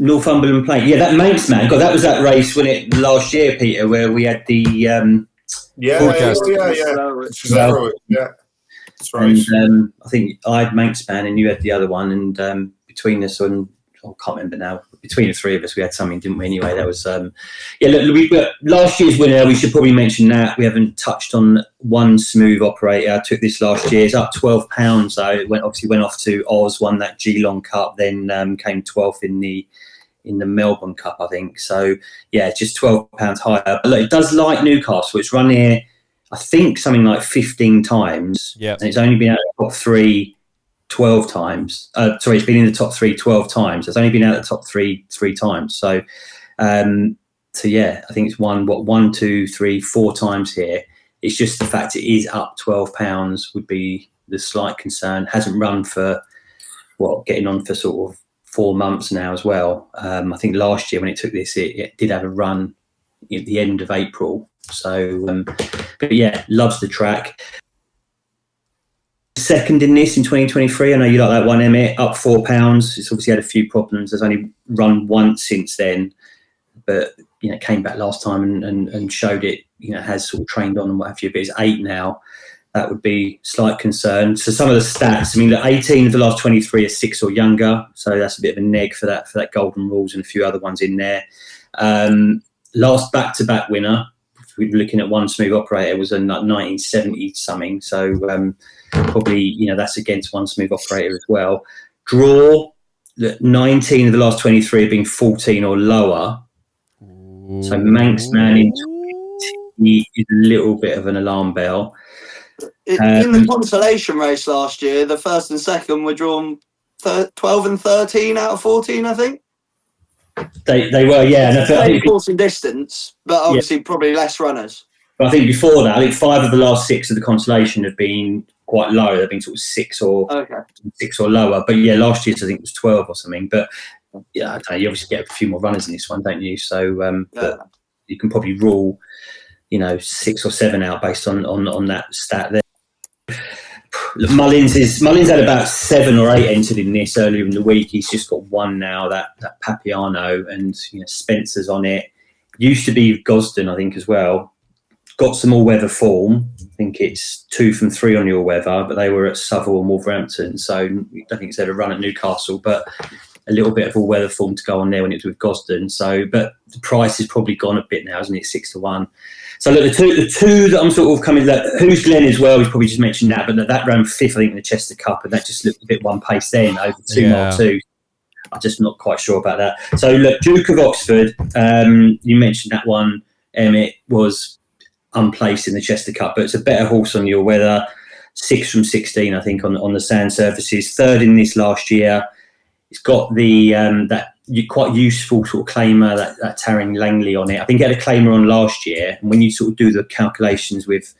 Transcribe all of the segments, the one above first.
Northumberland Plain. Yeah, that Manx Man. God, that was that race when it last year, Peter, where we had the forecast. Yeah. That's right. And I think I had Manx Man and you had the other one, and between us and I can't remember now. Between the three of us, we had something, didn't we? Anyway, that was Look, we last year's winner. We should probably mention that we haven't touched on One Smooth Operator. I took this last year. It's up £12 though. It went off to Oz, won that Geelong Cup, then came 12th in the Melbourne Cup, I think. So yeah, it's just £12 higher. But look, it does like Newcastle. It's run here, I think, something like 15 times. Yeah, and it's only been out of the top three 12 times. It's been in the top three 12 times. It's only been out of the top three times. So, yeah, I think it's won 1, 2, 3, 4 times here. It's just the fact it is up £12 would be the slight concern. Hasn't run for getting on for sort of 4 months now as well. I think last year when it took this, it did have a run at the end of April. So, but yeah, loves the track. Second in this in 2023. I know you like that one, Emmet, up £4. It's obviously had a few problems. There's only run once since then, but came back last time and showed it. Has sort of trained on and what have you. But it's 8 now. That would be slight concern. So some of the stats. I mean, 18 of the last 23 are 6 or younger. So that's a bit of a neg for that Golden Rules and a few other ones in there. Last back-to-back winner, if we're looking at One Smooth Operator, was in 1970 something. So probably that's against One Smooth Operator as well. Draw, 19 of the last 23 have been 14 or lower. So Manx Man in 20 is a little bit of an alarm bell. In the consolation race last year, the first and second were drawn 12 and 13 out of 14, I think. They were, yeah. Same course and distance, but obviously probably less runners. But I think before that, 5 of the last 6 of the consolation have been quite low. They've been sort of 6 or lower. But yeah, last year's I think it was 12 or something. But yeah, I don't know, you obviously get a few more runners in this one, don't you? So but you can probably rule 6 or 7 out based on that stat there. Mullins had about 7 or 8 entered in this earlier in the week. He's just got 1 now, that Papiano, and Spencer's on it. Used to be Gosden, I think, as well. Got some all-weather form. I think it's 2 from 3 on the all-weather, but they were at Southall and Wolverhampton, so I don't think it's had a run at Newcastle, but a little bit of all-weather form to go on there when it was with Gosden. So, but the price has probably gone a bit now, hasn't it? 6 to 1. So look, the two that I'm sort of coming to, Who's Glen as well, we've probably just mentioned that, but that ran 5th, I think, in the Chester Cup, and that just looked a bit one pace then over 2 mile 2. I'm just not quite sure about that. So look, Duke of Oxford, you mentioned that one, Emmet, was unplaced in the Chester Cup, but it's a better horse on your weather. 6 from 16, I think, on the sand surfaces. 3rd in this last year. It's got the that quite useful sort of claimer, that Taryn Langley on it. I think it had a claimer on last year, and when you sort of do the calculations with,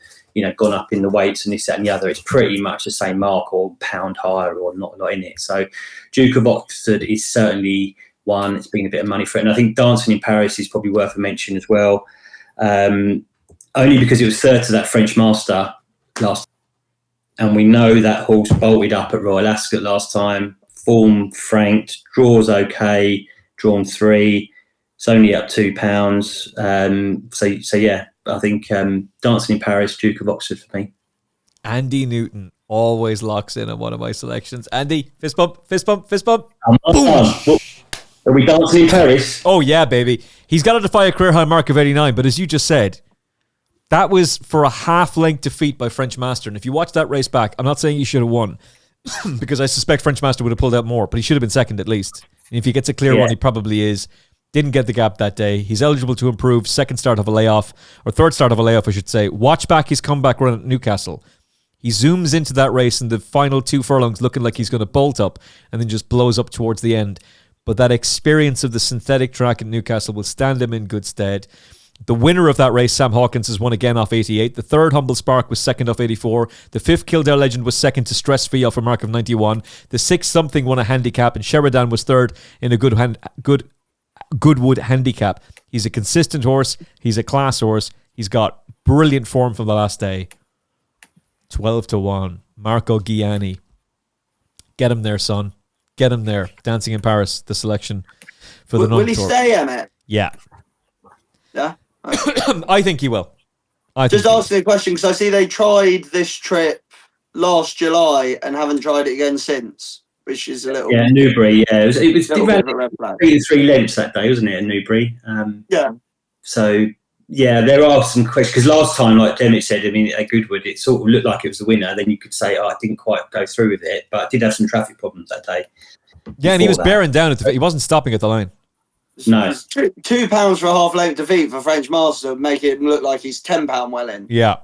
gone up in the weights and this, that, and the other, it's pretty much the same mark or pound higher or not in it. So Duke of Oxford is certainly one. It's been a bit of money for it, and I think Dancing in Paris is probably worth a mention as well, only because it was 3rd to that French Master last, and we know that horse bolted up at Royal Ascot last time. Form franked, draws okay, drawn 3. It's only up £2. So yeah, I think Dancing in Paris, Duke of Oxford for me. Andy Newton always locks in on one of my selections. Andy, fist bump, fist bump, fist bump. Boom. Are we dancing in Paris? Oh yeah, baby. He's got to defy a career high mark of 89, but as you just said, that was for a half-length defeat by French Master. And if you watch that race back, I'm not saying he should have won, because I suspect French Master would have pulled out more, but he should have been second at least. And if he gets a clear one, he probably is. Didn't get the gap that day. He's eligible to improve. Second start of a layoff, or third start of a layoff, I should say. Watch back his comeback run at Newcastle. He zooms into that race in the final 2 furlongs looking like he's going to bolt up and then just blows up towards the end. But that experience of the synthetic track at Newcastle will stand him in good stead. The winner of that race, Sam Hawkins, has won again off 88. The 3rd, Humble Spark, was 2nd off 84. The 5th, Kildare Legend, was 2nd to Stress Fee off a mark of 91. The 6th, Something, won a handicap, and Sheridan was 3rd in a Goodwood handicap. He's a consistent horse. He's a class horse. He's got brilliant form from the last day. 12 to 1. Marco Gianni. Get him there, son. Get him there. Dancing in Paris, the selection for the Will he stay, Emmet? Yeah. Yeah? I think he will. Just asking a question, because I see they tried this trip last July and haven't tried it again since, which is a little... Yeah, Newbury, yeah. It was bit of a red flag. 3 lengths that day, wasn't it, at Newbury? Yeah. So, yeah, there are some questions. Because last time, like Emmet said, I mean, at Goodwood, it sort of looked like it was the winner. Then you could say, I didn't quite go through with it. But I did have some traffic problems that day. Yeah, and he was bearing down. He wasn't stopping at the line. No. It's £2 for a half length defeat for French Master, make it look like he's £10 well in. Yeah.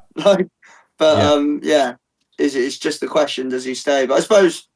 It's just the question, does he stay? But I suppose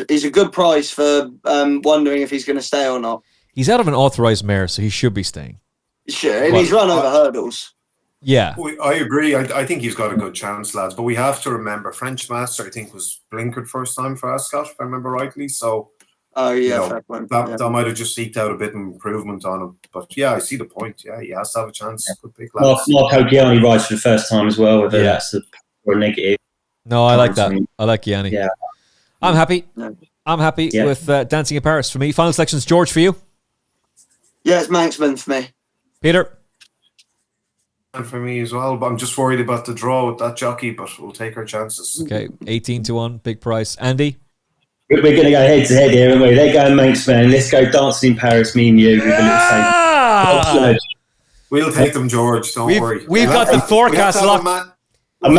he's a good price for wondering if he's going to stay or not. He's out of an authorised mare, so he should be staying. Sure, and he's run over hurdles. Yeah. I agree. I think he's got a good chance, lads. But we have to remember, French Master, I think, was blinkered first time for Ascot, if I remember rightly. So, that might have just eked out a bit of improvement on him. But yeah, I see the point. Yeah, he has to have a chance. Yeah. Good pick, lads. Marco Gianni rides for the first time as well, whether that's a negative. No, I like that. I like Gianni. Yeah. I'm happy. I'm happy with Dancing in Paris for me. Final selections, George, for you? Yeah, it's Manxman for me. Peter? And for me as well, but I'm just worried about the draw with that jockey, but we'll take our chances. Okay, 18-1, big price. Andy? We're going to go head to head here, aren't we? They're going Manxman. Let's go Dancing in Paris, me and you. With a little we'll take them, George. Don't worry. We've got the forecast locked. A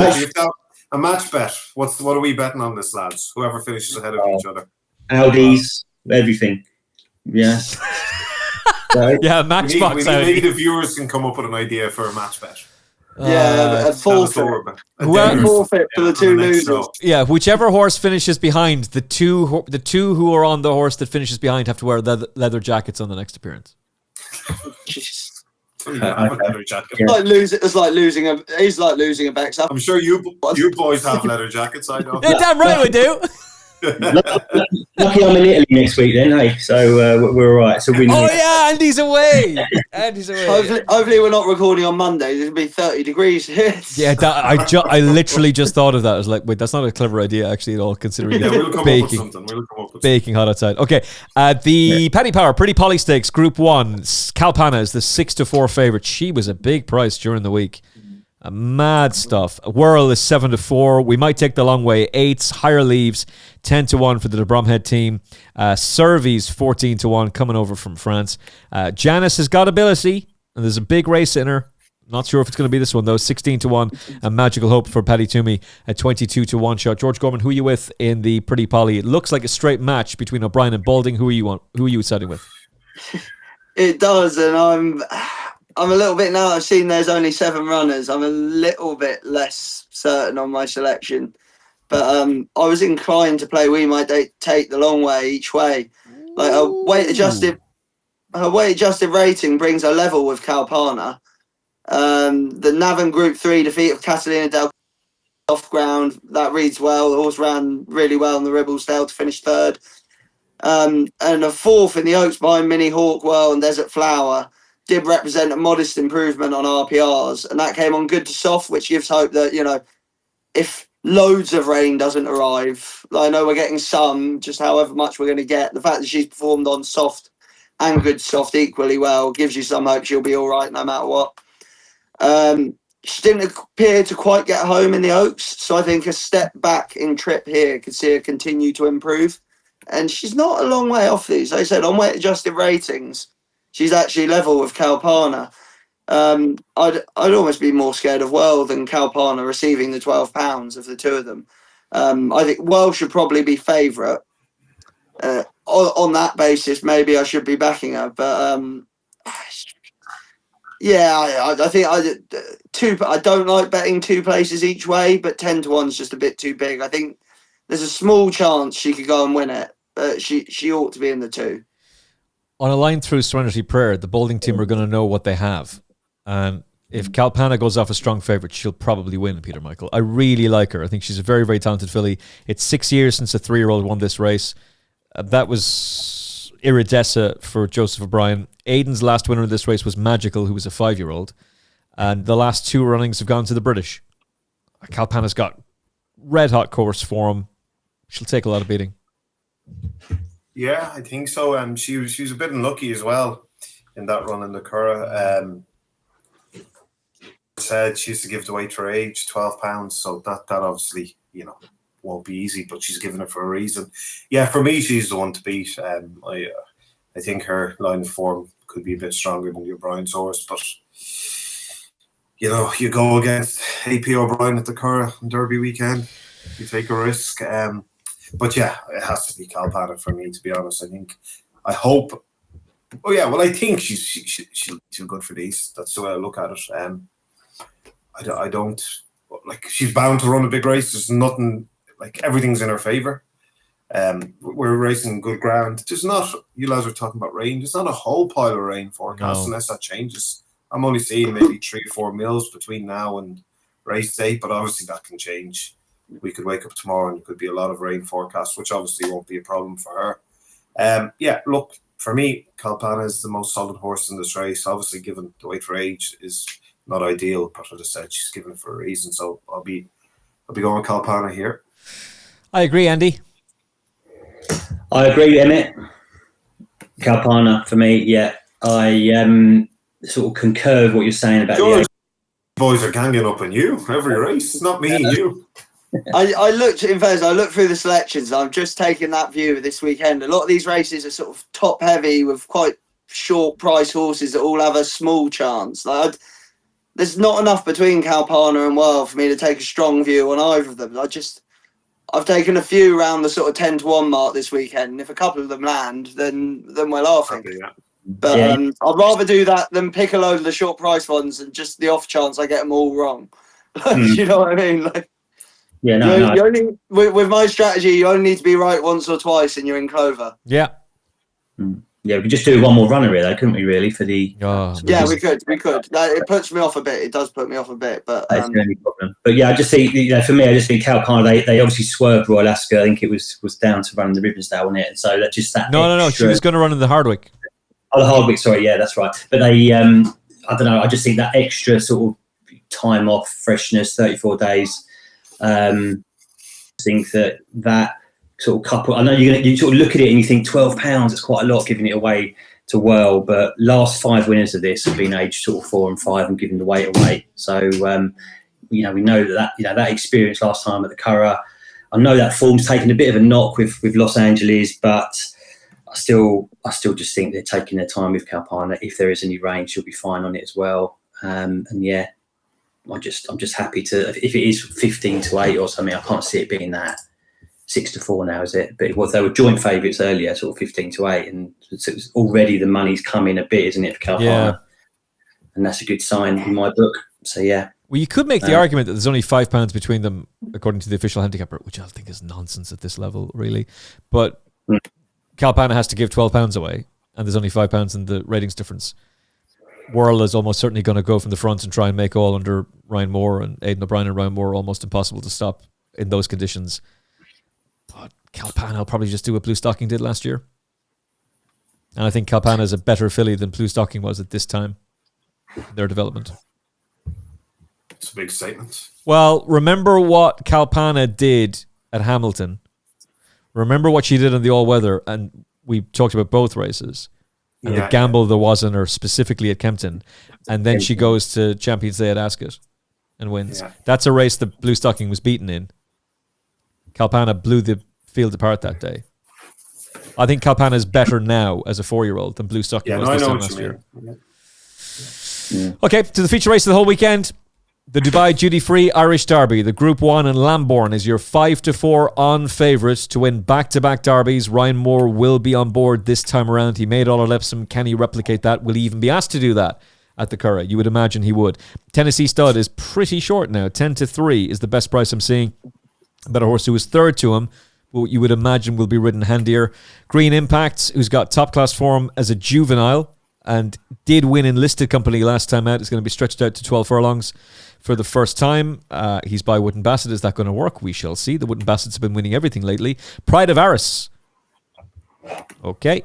match bet. What are we betting on this, lads? Whoever finishes ahead of each other. Audis, everything. Yeah. Yeah, match box. Maybe the viewers can come up with an idea for a match bet. A forfeit. Forfeit for the two losers. Yeah, whichever horse finishes behind, the two who are on the horse that finishes behind have to wear leather jackets on the next appearance. It's like losing a Bex. I'm sure you boys have leather jackets. I know. Yeah, damn right we do. Lucky I'm in Italy next week then, hey? So we're all right. So Andy's away. Hopefully we're not recording on Monday. It'll be 30 degrees here. Yeah, I literally just thought of that. I was like, wait, that's not a clever idea actually at all, considering we'll come baking. Up with something. We'll come up with baking hot outside. Okay, the Paddy Power Pretty Polly Stakes Group 1. Kalpana is the 6-4 favourite. She was a big price during the week. Mad stuff. Whirl is 7-4. We might take the long way. 8s, higher leaves, 10-1 for the De Bromhead team. Servy's 14-1 coming over from France. Janice has got ability, and there's a big race in her. Not sure if it's going to be this one though. 16-1. A Magical Hope for Paddy Toomey at 22-1 shot. George Gorman, who are you with in the Pretty Polly? It looks like a straight match between O'Brien and Balding. Who are you siding with? It does, and I'm a little bit, now I've seen there's only 7 runners, I'm a little bit less certain on my selection. But I was inclined to play We Might Take the Long Way each way. Like her weight adjusted rating brings her level with Kalpana. The Navan Group 3 defeat of Catalina Del off ground, that reads well. The horse ran really well on the Ribblesdale to finish 3rd. And a 4th in the Oaks behind Mini Hawkwell and Desert Flower did represent a modest improvement on RPRs, and that came on good to soft, which gives hope that, if loads of rain doesn't arrive, I know we're getting some, just however much we're going to get, the fact that she's performed on soft and good soft equally well gives you some hope she'll be all right no matter what. She didn't appear to quite get home in the Oaks, so I think a step back in trip here could see her continue to improve. And she's not a long way off these. Like I said, on weight adjusted ratings, she's actually level with Kalpana. I'd almost be more scared of Whirl than Kalpana receiving the £12 of the two of them. I think Whirl should probably be favourite. On that basis, maybe I should be backing her. But I think I don't like betting 2 places each way, but 10-1 is just a bit too big. I think there's a small chance she could go and win it, but she ought to be in the 2. On a line through Serenity Prayer, the Balding team are going to know what they have. And if Kalpana goes off a strong favourite, she'll probably win, Peter Michael. I really like her. I think she's a very, very talented filly. It's 6 years since a 3-year-old won this race. That was iridescent for Joseph O'Brien. Aiden's last winner of this race was Magical, who was a 5-year-old. And the last 2 runnings have gone to the British. Kalpana's got red-hot course for him. She'll take a lot of beating. Yeah, I think so. She was a bit unlucky as well in that run in the Curragh. Said she used to give the weight for age, £12. So that obviously, won't be easy, but she's given it for a reason. Yeah, for me, she's the one to beat. I think her line of form could be a bit stronger than the O'Brien's horse, but you go against AP O'Brien at the Curragh on Derby weekend, you take a risk. But yeah, it has to be Calpana for me, to be honest. I hope. Oh yeah, well, I think she'll be too good for these. That's the way I look at it. I don't like. She's bound to run a big race. There's nothing like everything's in her favour. We're racing good ground. There's not. You lads were talking about rain. There's not a whole pile of rain forecast unless that changes. I'm only seeing maybe 3 or 4 mils between now and race day, but obviously that can change. We could wake up tomorrow and it could be a lot of rain forecast, which obviously won't be a problem for her. Yeah, look, for me, Calpana is the most solid horse in this race. Obviously, given the weight for age is not ideal, but as I said, she's given it for a reason. So I'll be going with Calpana here. I agree, Andy. I agree, Emmet. Calpana for me, yeah. I sort of concur with what you're saying about George, boys are ganging up on you every race. It's not me and you. I looked through the selections. I'm just taking that view this weekend. A lot of these races are sort of top heavy with quite short price horses that all have a small chance. There's not enough between Calpana and Well for me to take a strong view on either of them. I've taken a few around the sort of 10-1 mark this weekend. And if a couple of them land, then we're laughing. Yeah. But I'd rather do that than pick a load of the short price ones and just the off chance I get them all wrong. You know what I mean? You only, with my strategy, you only need to be right once or twice and you're in clover. Yeah. Yeah, we could just do one more runner here, though, couldn't we, really, for the... Yeah, we could. It puts me off a bit. It does put me off a bit, but... That's the only problem. But yeah, I just think, for me, I just think Calpana, they obviously swerved Royal Ascot. I think it was down to running the Ribbonsdale, wasn't it? And so that just that No, she was going to run in the Hardwick. Oh, the Hardwick, sorry, yeah, that's right. But they, I don't know, I just think that extra sort of time off, freshness, 34 days, I think that sort of couple, I know you sort of look at it and you think £12, it's quite a lot giving it away to Well, but last 5 winners of this have been aged sort of 4 and 5 and given the weight away. So, we know that experience last time at the Curragh, I know that form's taken a bit of a knock with Los Angeles, but I still just think they're taking their time with Calpana. If there is any rain, she'll be fine on it as well. And yeah, I'm just happy to, if it is 15-8 or something, I can't see it being that 6-4 now, is it? But they were joint favourites earlier, sort of 15-8, and so it's already the money's come in a bit, isn't it, for Calpana? Yeah. And that's a good sign in my book. So yeah. Well, you could make the argument that there's only £5 between them, according to the official handicapper, which I think is nonsense at this level, really. But Calpana has to give £12 away, and there's only £5 in the ratings difference. Whirl is almost certainly going to go from the front and try and make all under Ryan Moore, and Aidan O'Brien and Ryan Moore almost impossible to stop in those conditions. But Calpana will probably just do what Blue Stocking did last year. And I think Calpana is a better filly than Blue Stocking was at this time in their development. It's a big statement. Well, remember what Calpana did at Hamilton. Remember what she did in the all-weather, and we talked about both races. And the gamble there was on her, specifically at Kempton. And then she goes to Champions Day at Ascot and wins. Yeah. That's a race that Blue Stocking was beaten in. Calpana blew the field apart that day. I think Calpana is better now as a 4-year-old than Blue Stocking was this time last year. Yeah. Okay, to the feature race of the whole weekend. The Dubai Duty-Free Irish Derby, the Group 1 in Lambourne is your 5-4 on favourite to win back-to-back derbies. Ryan Moore will be on board this time around. He made all of Epsom. Can he replicate that? Will he even be asked to do that at the Curragh? You would imagine he would. Tennessee Stud is pretty short now. 10-3 is the best price I'm seeing. But a horse who is third to him, who you would imagine will be ridden handier. Green Impact, who's got top-class form as a juvenile and did win in listed company last time out, is going to be stretched out to 12 furlongs for the first time. He's by Wooden Bassett. Is that going to work? We shall see. The Wooden Bassets have been winning everything lately. Pride of Aris. Okay.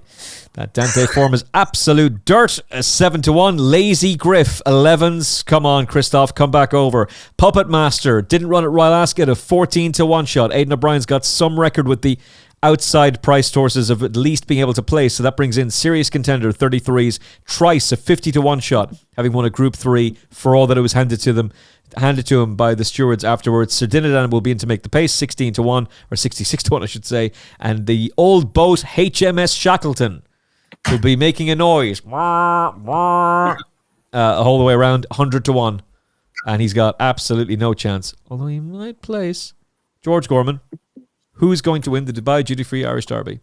That Dante form is absolute dirt. 7-1. Lazy Griff. 11s. Come on, Christoph. Come back over. Puppet Master. Didn't run at Royal Ascot. A 14-1 shot. Aidan O'Brien's got some record with the outside priced horses of at least being able to place. So that brings in Serious Contender 33's Trice, a 50-1 shot, having won a Group 3 for all that it was handed to him by the stewards afterwards. Sir Dinadan will be in to make the pace, 16-1, or 66-1 I should say. And the old boat HMS Shackleton will be making a noise a whole the way around, 100-1. And he's got absolutely no chance, although he might place. George Gorman, who's going to win the Dubai Duty Free Irish Derby?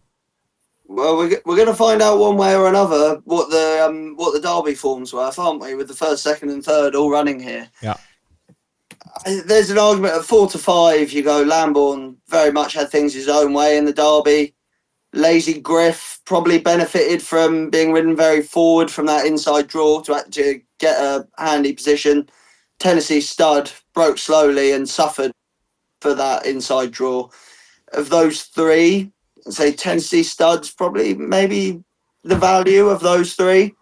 Well, we're going to find out one way or another what the Derby form's worth, aren't we? With the first, second, and third all running here. Yeah. There's an argument of 4 to 5. You go, Lambourne very much had things his own way in the Derby. Lazy Griff probably benefited from being ridden very forward from that inside draw to get a handy position. Tennessee Stud broke slowly and suffered for that inside draw. Of those three, I'd say Tennessee Stud's probably maybe the value of those three.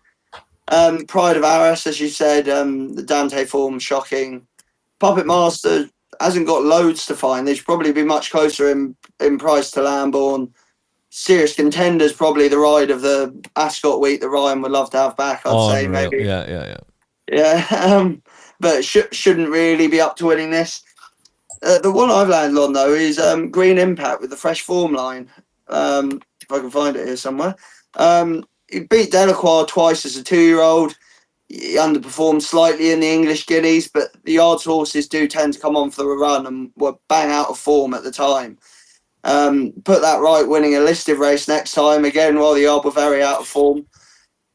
Pride of Arras, as you said, the Dante form, shocking. Puppet Master hasn't got loads to find. They should probably be much closer in price to Lambourne. Serious Contenders, probably the ride of the Ascot week that Ryan would love to have back, I'd say, maybe. Yeah. But shouldn't really be up to winning this. The one I've landed on, though, is Green Impact with the fresh form line. If I can find it here somewhere. He beat Delacroix twice as a 2-year-old. He underperformed slightly in the English Guineas, but the yards horses do tend to come on for a run and were bang out of form at the time. Put that right, winning a listed race next time, again, while the yard were very out of form.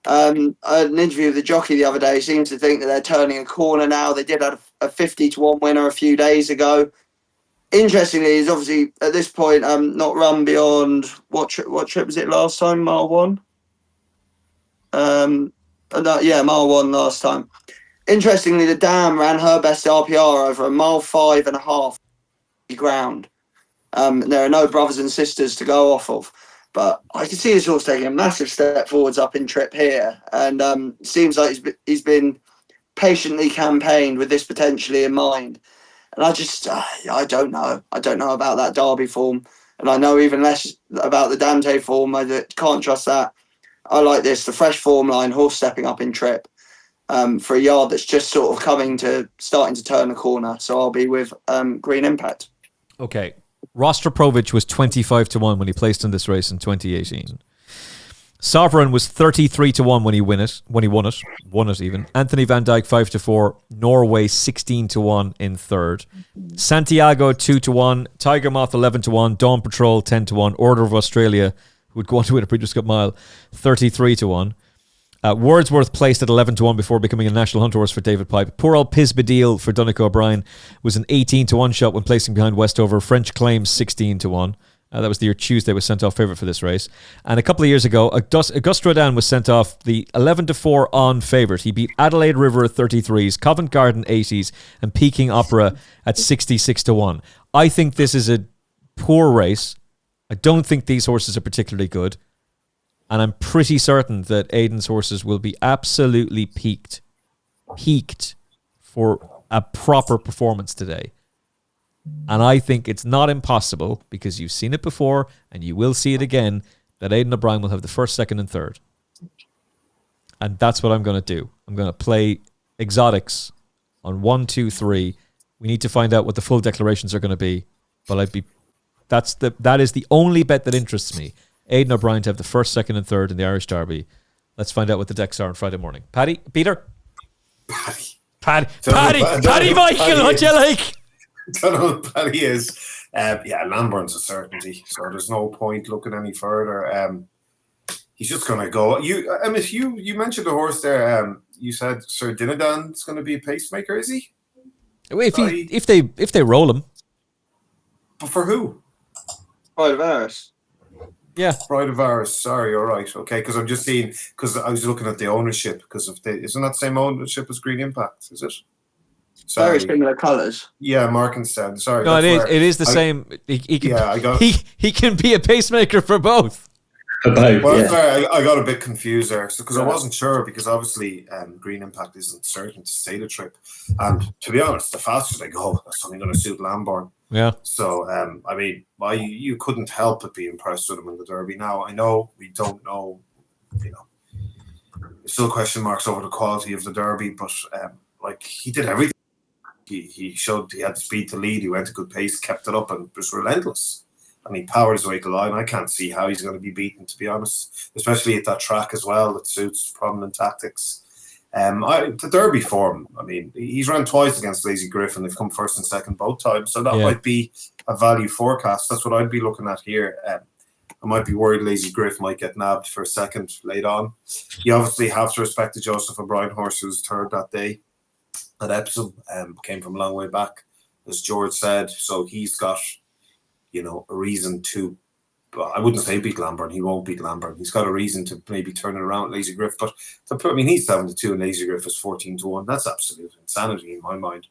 I had an interview with the jockey the other day. He seems to think that they're turning a corner now. They did have a 50-1 winner a few days ago. Interestingly, he's obviously at this point not run beyond what trip was it last time? Mile 1. Mile 1 last time. Interestingly, the Dam ran her best RPR over a mile 5.5 ground. There are no brothers and sisters to go off of. But I can see this horse taking a massive step forwards up in trip here. And seems like he's been patiently campaigned with this potentially in mind. And I don't know. I don't know about that Derby form. And I know even less about the Dante form. I can't trust that. I like this, the fresh form line, horse stepping up in trip for a yard that's just sort of starting to turn the corner. So I'll be with Green Impact. Okay. Rostropovich was 25-1 when he placed in this race in 2018. Sovereign was 33-1 when he won it even. Anthony Van Dyke 5-4. Norway 16-1 in third. Santiago 2-1. Tiger Moth 11-1. Dawn Patrol 10-1. Order of Australia, who would go on to win a Breeders' Cup Mile, 33-1. Wordsworth placed at 11-1 before becoming a national hunt horse for David Pipe. Poor old Pisbadil for Donegal O'Brien was an 18-1 shot when placing behind Westover. French Claims 16-1. That was the year Tuesday was sent off favourite for this race. And a couple of years ago, Auguste Rodin was sent off the 11-4 on favourite. He beat Adelaide River at 33s, Covent Garden 80s, and Peking Opera at 66-1. I think this is a poor race. I don't think these horses are particularly good. And I'm pretty certain that Aidan's horses will be absolutely peaked for a proper performance today. And I think it's not impossible, because you've seen it before and you will see it again, that Aidan O'Brien will have the first, second, and third. And that's what I'm going to do. I'm going to play exotics on 1, 2, 3. We need to find out what the full declarations are going to be. But that is the only bet that interests me. Aidan O'Brien to have the first, second, and third in the Irish Derby. Let's find out what the decks are on Friday morning. Peter? Paddy Michael, what you like? Don't know what Paddy is. Lambourne's a certainty, so there's no point looking any further. He's just going to go. You mentioned the horse there. You said Sir Dinadan's going to be a pacemaker, is he? If they roll him. But for who? Pride of Arras. Yeah, Pride of Arras. Sorry, all right, okay. Because I'm just seeing, because I was looking at the ownership. Because isn't that the same ownership as Green Impact? Is it? Sorry. Very similar colours. Yeah, Markenstein. Sorry. No, it is the same. He can be a pacemaker for both. Both, Well, yeah. sorry, I got a bit confused there because I wasn't sure because obviously Green Impact isn't certain to stay the trip, and to be honest, the faster they go, that's only going to suit Lambourne. Yeah. So I mean, you couldn't help but be impressed with him in the Derby. Now I know we don't know, you know, there's still question marks over the quality of the Derby, but like he did everything. He showed he had the speed to lead. He went a good pace, kept it up, and was relentless. And he powered his way to the line. I can't see how he's going to be beaten, to be honest, especially at that track as well that suits prominent tactics. The Derby form, I mean, he's run twice against Lazy Griffin. They've come first and second both times. So that might be a value forecast. That's what I'd be looking at here. I might be worried Lazy Griff might get nabbed for a second late on. You obviously have to respect the Joseph O'Brien horse who was third that day at Epsom. Came from a long way back, as George said. So he's got, you know, a reason to, I wouldn't say beat Lambourne. He won't beat Lambourne. He's got a reason to maybe turn it around Lazy Griff. But I mean, he's 7-2 and Lazy Griff is 14-1. That's absolute insanity in my mind.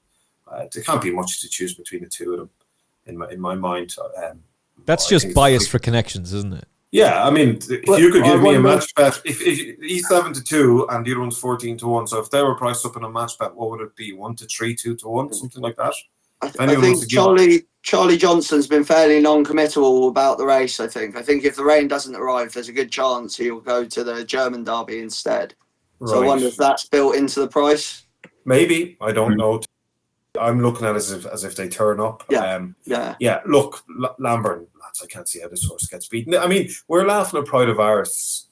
There can't be much to choose between the two of them in my mind. That's just bias for connections, isn't it? Yeah, I mean, if you could give me a match bet, if he's 7-2 and the other one's 14-1, so if they were priced up in a match bet, what would it be? 1-3, 2-1, something like that? I think Charlie Johnson's been fairly non-committal about the race. I think if the rain doesn't arrive, there's a good chance he'll go to the German Derby instead. Right. So I wonder if that's built into the price. Maybe, I don't know. I'm looking at it as if they turn up. Yeah. Look, Lambourne, lads, I can't see how this horse gets beaten. I mean, we're laughing at Pride of Aris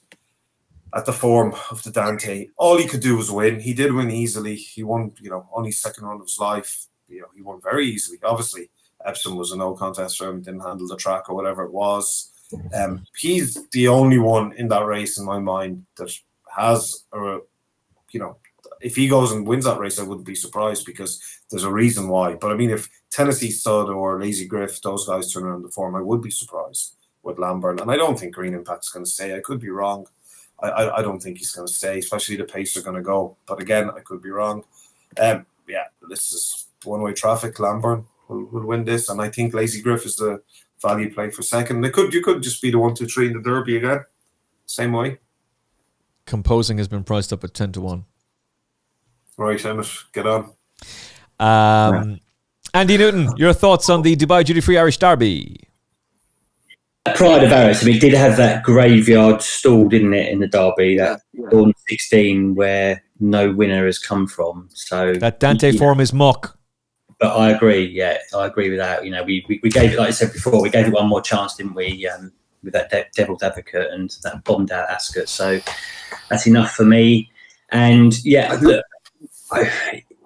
at the form of the Dante. All he could do was win. He did win easily. He won, you know, on his second run of his life. You know, he won very easily. Obviously, Epsom was a no contest for him. Didn't handle the track or whatever it was. He's the only one in that race, in my mind, that has you know. If he goes and wins that race, I wouldn't be surprised because there's a reason why. But I mean, if Tennessee Stud or Lazy Griff, those guys turn around the form, I would be surprised with Lambourne. And I don't think Green Impact's going to stay. I could be wrong. I don't think he's going to stay, especially the pace are going to go. But again, I could be wrong. This is one-way traffic. Lambourne will win this. And I think Lazy Griff is the value play for second. You could just be the 1-2-3 in the Derby again. Same way. Composing has been priced up at 10-1. Right, Emmet, get on. Andy Newton, your thoughts on the Dubai Duty Free Irish Derby? Pride of Aris, I mean, it did have that graveyard stall, didn't it, in the Derby, that 16 where no winner has come from. So that Dante form is muck. But I agree, I agree with that. You know, we gave it, like I said before, we gave it one more chance, didn't we, with that Devil's Advocate and that bombed out Ascot. So that's enough for me. And look,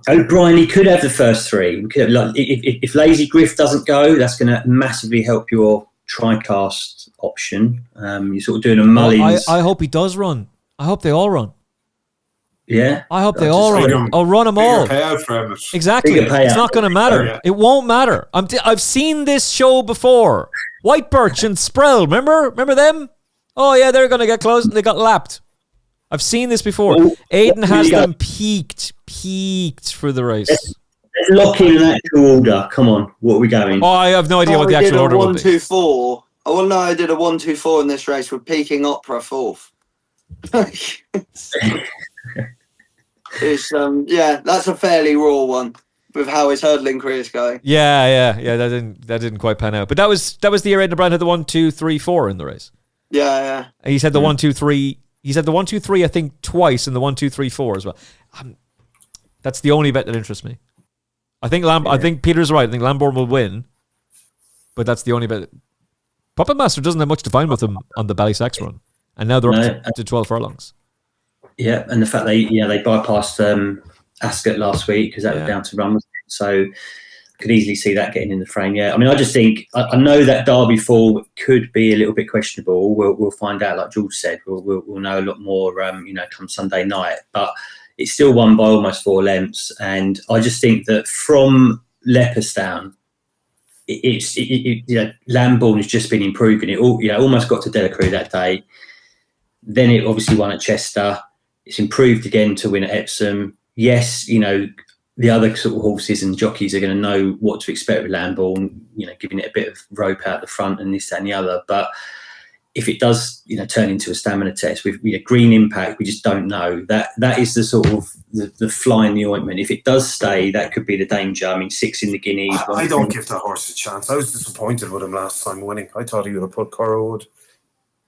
O'Brien, he could have the first three. We could have, if Lazy Griff doesn't go, that's going to massively help your TriCast option. You're sort of doing a Mullins. I hope he does run. I hope they all run. Yeah, I hope they all run. I'll run them all. Payout for him. Exactly. It's not going to matter. It won't matter. I've seen this show before. White Birch and Sprell. Remember them? Oh yeah, they're going to get close and they got lapped. I've seen this before. Aidan has them peaked for the race. Let's lock in an actual order. Come on, what are we going? Oh, I have no idea what the actual order would be. 1-2-4. Oh, well, no, I did a 1-2-4 in this race with Peking Opera fourth. It's that's a fairly raw one with how his hurdling career is going. Yeah. That didn't quite pan out, but that was the year Aidan O'Brien had the 1-2-3-4 in the race. Yeah. And he said the 1-2-3. He said the 1-2-3, I think, twice, and the 1-2-3-4 as well. That's the only bet that interests me. I think Peter's right. I think Lambourne will win, but that's the only bet. Puppet Master doesn't have much to find with him on the Ballysax run, and now they're up to 12 furlongs. Yeah, and the fact they bypassed Ascot last week because that was down to run, so could easily see that getting in the frame. Yeah, I mean, I just think I know that Derby fall could be a little bit questionable. We'll find out, like George said. We'll know a lot more, come Sunday night. But it's still won by almost 4 lengths, and I just think that from Leopardstown, Lambourne has just been improving. It almost got to Delacroix that day. Then it obviously won at Chester. It's improved again to win at Epsom. Yes, the other sort of horses and jockeys are going to know what to expect with Lambourne, giving it a bit of rope out the front and this, that and the other. But if it does, turn into a stamina test with Green Impact, we just don't know. That is the sort of the fly in the ointment. If it does stay, that could be the danger. I mean, 6 in the Guinea. I don't give that horse a chance. I was disappointed with him last time winning. I thought he would have put Curragh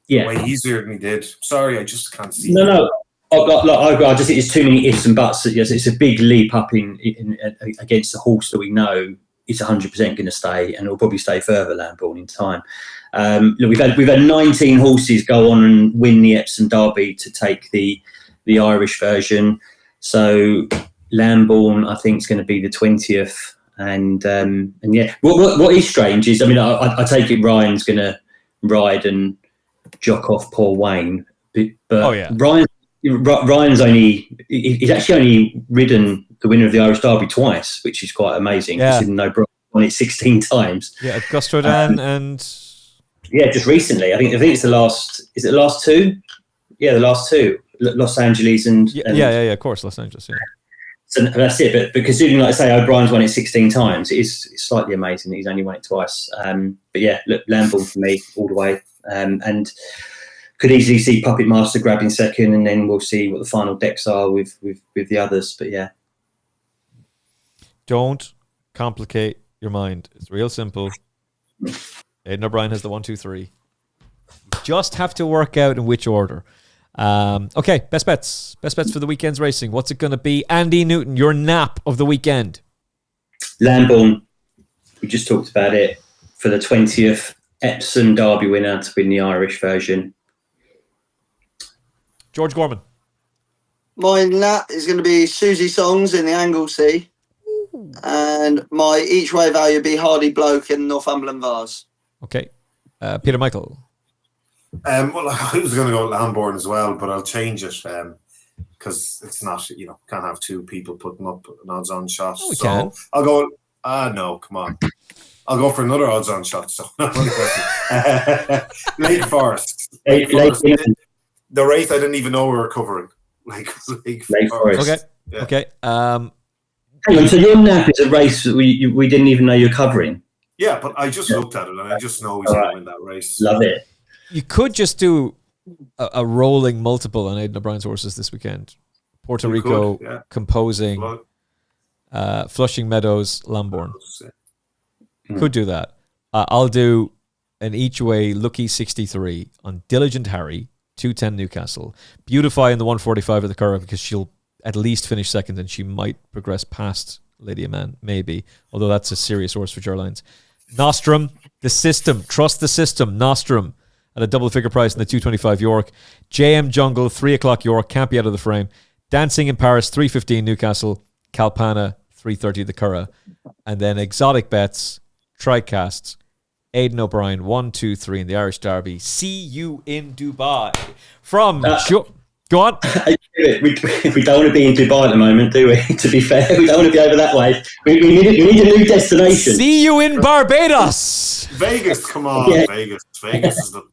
way easier than he did. Sorry, I just can't see. No. I just think there's too many ifs and buts. It's a big leap up in against the horse that we know is 100% going to stay, and it'll probably stay further, Lambourne, in time. Look, we've had 19 horses go on and win the Epsom Derby to take the Irish version. So Lambourne, I think, is going to be the 20th. And yeah, what is strange is, I mean, I take it Ryan's going to ride and jock off poor Wayne, but Ryan's he's actually only ridden the winner of the Irish Derby twice, which is quite amazing. Yeah. Considering Brian won it 16 times. Yeah, Gustrodin and just recently. I think it's the last. Is it the last two? Yeah, the last two. Los Angeles and of course, Los Angeles. Yeah. So that's it. But considering, like I say, O'Brien's won it 16 times, it's slightly amazing that he's only won it twice. But yeah, look, Lambourne for me all the way, and could easily see Puppet Master grabbing second, and then we'll see what the final decks are with the others. But yeah, don't complicate your mind. It's real simple. Aidan O'Brien has the 1, 2, 3. You just have to work out in which order. Okay, best bets for the weekend's racing. What's it going to be? Andy Newton, your nap of the weekend. Lambourne. We just talked about it, for the 20th Epsom Derby winner to win the Irish version. George Gorman. My nap is going to be Susie Songs in the Anglesey. And my each way value would be Hardy Bloke in Northumberland Vars. Okay. Peter Michael. Well, I was going to go Lambourne as well, but I'll change it because it's not, can't have two people putting up an odds-on shot. We can. I'll go, no, come on. I'll go for another odds-on shot. So Lake Forest. The race I didn't even know we were covering. Lake Forest. Okay. Yeah. Okay. Hang on, so your nap is a race that we didn't even know you're covering? Yeah, but I just looked at it and I just know he's going to win that race. Love it. You could just do a rolling multiple on Aidan O'Brien's horses this weekend. Puerto Rico, Composing, Flushing Meadows, Lambourne. Could do that. I'll do an each way Lucky 63 on Diligent Harry, 210 Newcastle. Beautify in the 145 at the Curragh because she'll at least finish second and she might progress past Lady Aman, maybe. Although that's a serious horse for Gerlines. Nostrum, the system. Trust the system. Nostrum at a double figure price in the 225 York. JM Jungle, 3 o'clock York. Can't be out of the frame. Dancing in Paris, 3:15 Newcastle. Calpana, 3:30 the Curragh. And then exotic bets, tricasts. Aidan O'Brien, 1, 2, 3 in the Irish Derby. See you in Dubai. From... Go on. We don't want to be in Dubai at the moment, do we? To be fair, we don't want to be over that way. We need a new destination. See you in Barbados. Vegas, come on, yeah. Vegas is the...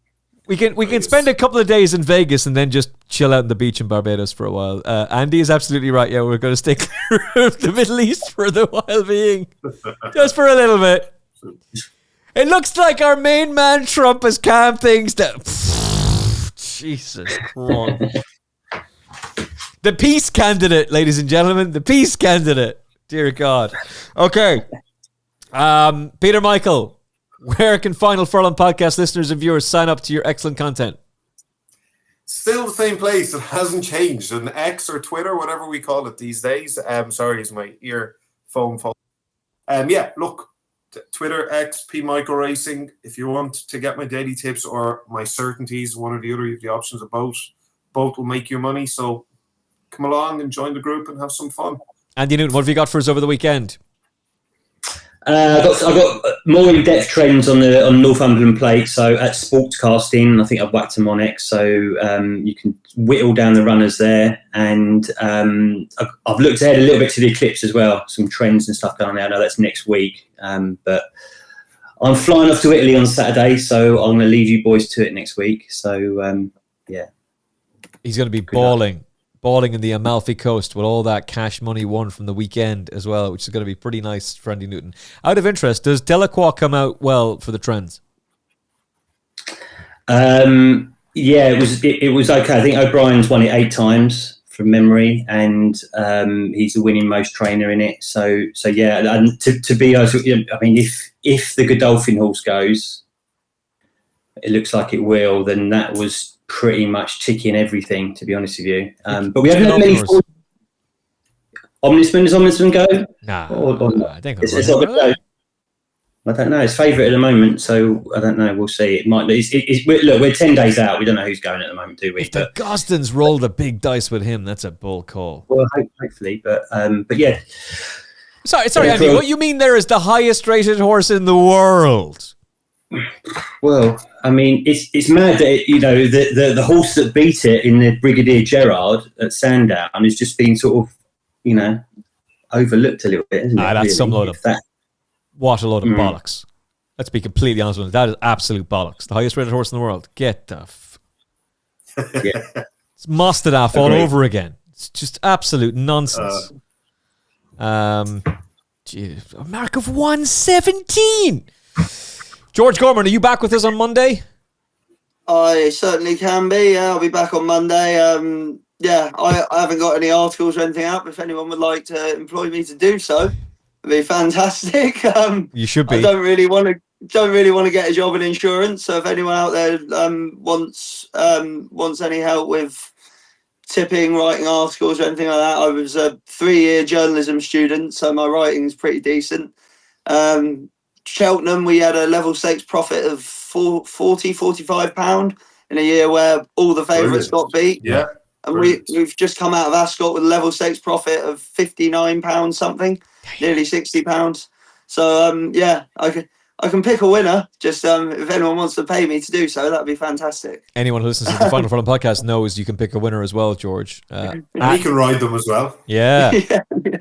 We can spend a couple of days in Vegas and then just chill out on the beach in Barbados for a while. Andy is absolutely right. Yeah, we're going to stay clear of the Middle East for the while being. Just for a little bit. It looks like our main man Trump has calmed things down. Jesus Christ. The peace candidate, ladies and gentlemen. The peace candidate. Dear God. Okay. Peter Michael, where can Final Furlong podcast listeners and viewers sign up to your excellent content? Still the same place. It hasn't changed. On X or Twitter, whatever we call it these days. Sorry, it's my earphone. Yeah, look. Twitter, X, P Michael Racing. If you want to get my daily tips or my certainties, one or the other, you have the options of both. Both will make you money. So come along and join the group and have some fun. Andy Newton, what have you got for us over the weekend? I've got more in-depth trends on the Northumberland plate. So at Sportscasting, I think I've whacked them on X. So you can whittle down the runners there. And I've looked ahead a little bit to the Eclipse as well. Some trends and stuff going on there. I know that's next week. But I'm flying off to Italy on Saturday. So I'm going to leave you boys to it next week. So, yeah. He's going to be balling in the Amalfi Coast with all that cash money won from the weekend as well, which is going to be pretty nice for Andy Newton. Out of interest, does Delacroix come out well for the trends? Yeah, it was okay. I think O'Brien's won it 8 times from memory, and he's the winning most trainer in it. So yeah, and to be honest, I mean, if the Godolphin horse goes, it looks like it will, then that was pretty much ticking everything, to be honest with you. But we haven't had many. Does Omnisman go? Nah, or I think it's not going to go. I don't know. It's favourite at the moment, so I don't know. We'll see. It might. Look, we're 10 days out. We don't know who's going at the moment, do we? If the Gosdens roll the big dice with him, that's a bull call. Well, hopefully, but yeah. Sorry, Andy. What you mean there is the highest rated horse in the world? Well, I mean, it's mad that the horse that beat it in the Brigadier Gerard at Sandown has just been sort of, overlooked a little bit, isn't it? That's really? Some load of that. What a load of bollocks. Let's be completely honest with you. That is absolute bollocks. The highest rated horse in the world. Get the yeah. It's Mostadaf all over again. It's just absolute nonsense. A mark of 117. George Gorman, are you back with us on Monday? I certainly can be. Yeah, I'll be back on Monday. Yeah, I haven't got any articles or anything out. If anyone would like to employ me to do so, it'd be fantastic. You should be. I don't really want to get a job in insurance. So if anyone out there wants any help with tipping, writing articles or anything like that, I was a 3-year journalism student, so my writing's pretty decent. Cheltenham, we had a level 6 profit of £45 in a year where all the favourites got beat. Yeah. And we've just come out of Ascot with a level 6 profit of £59 something, nearly £60. So yeah, I can pick a winner. Just if anyone wants to pay me to do so, that'd be fantastic. Anyone who listens to the Final Furlong podcast knows you can pick a winner as well, George. And he can ride them as well. Yeah.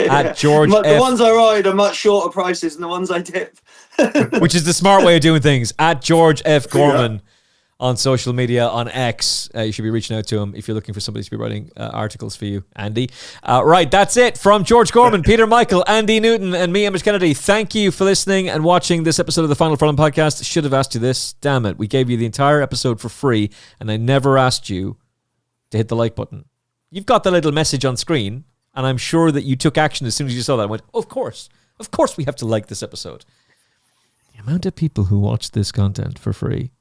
At George the ones I ride are much shorter prices than the ones I tip. Which is the smart way of doing things. At George F. Gorman on social media, on X. You should be reaching out to him if you're looking for somebody to be writing articles for you, Andy. Right, that's it from George Gorman, Peter Michael, Andy Newton, and me, Emmet Kennedy. Thank you for listening and watching this episode of the Final Furlong podcast. Should have asked you this. Damn it. We gave you the entire episode for free, and I never asked you to hit the like button. You've got the little message on screen, and I'm sure that you took action as soon as you saw that. I went, of course we have to like this episode. The amount of people who watch this content for free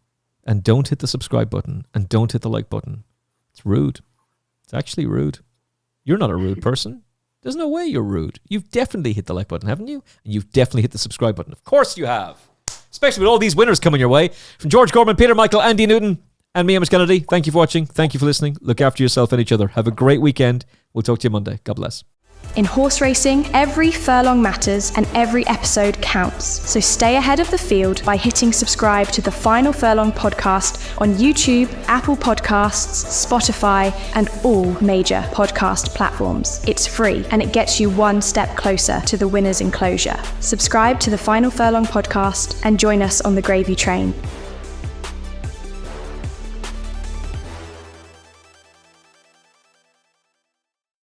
and don't hit the subscribe button and don't hit the like button, it's rude. It's actually rude. You're not a rude person. There's no way you're rude. You've definitely hit the like button, haven't you? And you've definitely hit the subscribe button. Of course you have. Especially with all these winners coming your way. From George Gorman, Peter Michael, Andy Newton, and me, Emmet Kennedy. Thank you for watching. Thank you for listening. Look after yourself and each other. Have a great weekend. We'll talk to you Monday. God bless. In horse racing, every furlong matters and every episode counts. So stay ahead of the field by hitting subscribe to the Final Furlong podcast on YouTube, Apple Podcasts, Spotify, and all major podcast platforms. It's free and it gets you one step closer to the winner's enclosure. Subscribe to the Final Furlong podcast and join us on the gravy train.